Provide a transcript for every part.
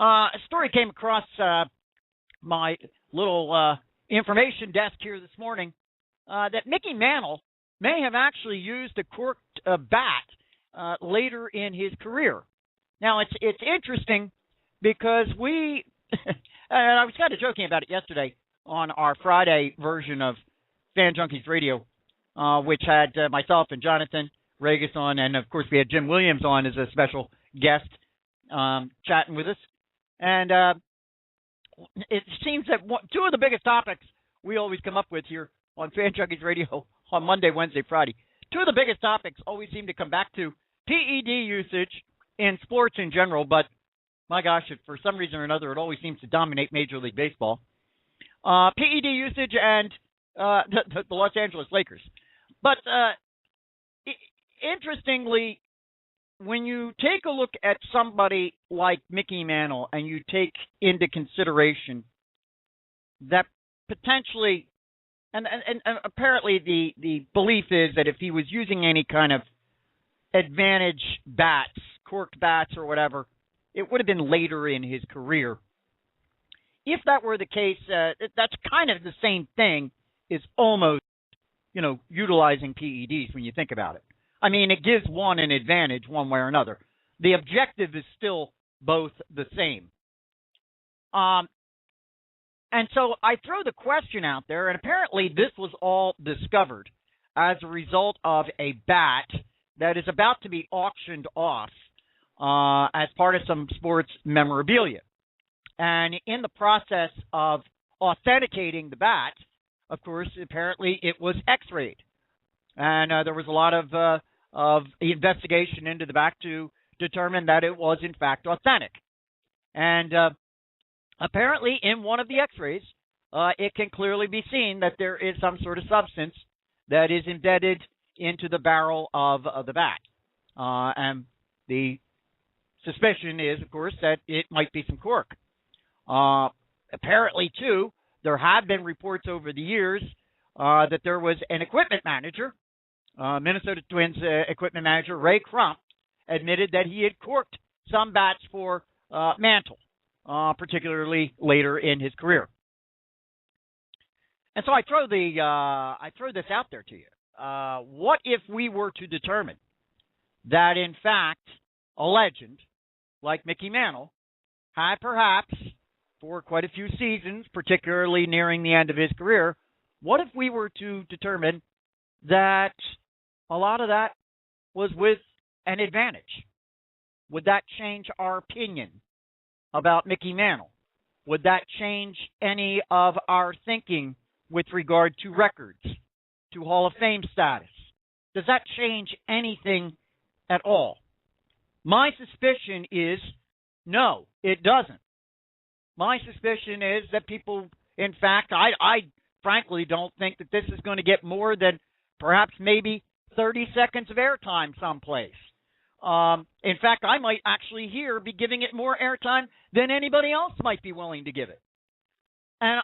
A story came across my little information desk here this morning that Mickey Mantle may have actually used a corked bat later in his career. Now, it's interesting because we, and I was kind of joking about it yesterday on our Friday version of Fan Junkies Radio, which had myself and Jonathan Regis on, and of course we had Jim Williams on as a special guest chatting with us. And it seems that two of the biggest topics we always come up with here on Fan Junkies Radio on Monday, Wednesday, Friday, two of the biggest topics always seem to come back to PED usage in sports in general, but my gosh, for some reason or another, it always seems to dominate Major League Baseball. PED usage and the Los Angeles Lakers. But interestingly, when you take a look at somebody like Mickey Mantle and you take into consideration that potentially, and apparently the belief is that if he was using any kind of advantage bats, corked bats or whatever, it would have been later in his career. If that were the case, that's kind of the same thing as almost, utilizing PEDs when you think about it. I mean, it gives one an advantage one way or another. The objective is still both the same. And so I throw the question out there, and apparently this was all discovered as a result of a bat that is about to be auctioned off as part of some sports memorabilia. And in the process of authenticating the bat, of course, apparently it was X-rayed. And there was a lot of investigation into the bat to determine that it was, in fact, authentic. And apparently in one of the X-rays, it can clearly be seen that there is some sort of substance that is embedded into the barrel of the bat. And the suspicion is, of course, that it might be some cork. Apparently, too, there have been reports over the years that there was an equipment manager, Minnesota Twins equipment manager Ray Crump, admitted that he had corked some bats for Mantle, particularly later in his career. And so I throw this out there to you. What if we were to determine that, in fact, a legend like Mickey Mantle had perhaps, for quite a few seasons, particularly nearing the end of his career, what if we were to determine that a lot of that was with an advantage? Would that change our opinion about Mickey Mantle? Would that change any of our thinking with regard to records, to Hall of Fame status? Does that change anything at all? My suspicion is no, it doesn't. My suspicion is that people, in fact, I frankly don't think that this is going to get more than perhaps maybe 30 seconds of airtime someplace. In fact, I might actually here be giving it more airtime than anybody else might be willing to give it. And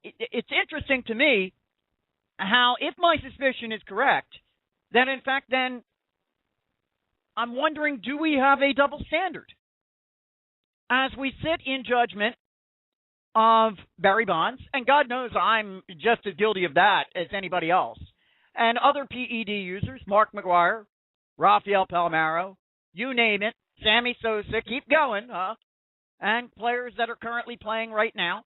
it's interesting to me how, if my suspicion is correct, then in fact, then I'm wondering, do we have a double standard? As we sit in judgment of Barry Bonds, and God knows I'm just as guilty of that as anybody else, and other PED users, Mark McGwire, Rafael Palmeiro, you name it, Sammy Sosa, keep going, and players that are currently playing right now,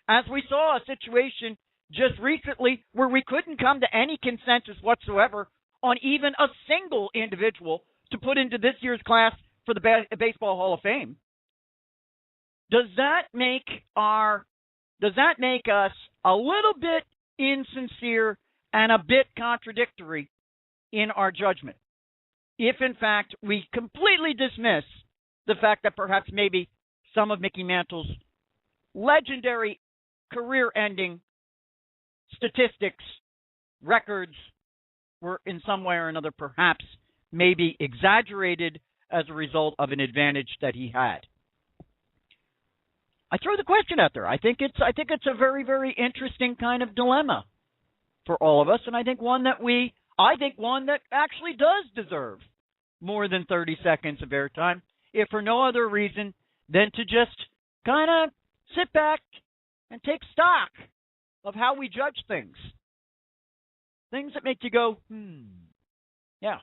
as we saw a situation just recently where we couldn't come to any consensus whatsoever on even a single individual to put into this year's class for the Baseball Hall of Fame. Does that make us a little bit insincere and a bit contradictory in our judgment? If, in fact, we completely dismiss the fact that perhaps maybe some of Mickey Mantle's legendary career-ending statistics, records, were in some way or another perhaps maybe exaggerated as a result of an advantage that he had. I throw the question out there. I think it's a very, very interesting kind of dilemma for all of us, and I think one that actually does deserve more than 30 seconds of airtime, if for no other reason than to just kind of sit back and take stock of how we judge things. Things that make you go, yeah,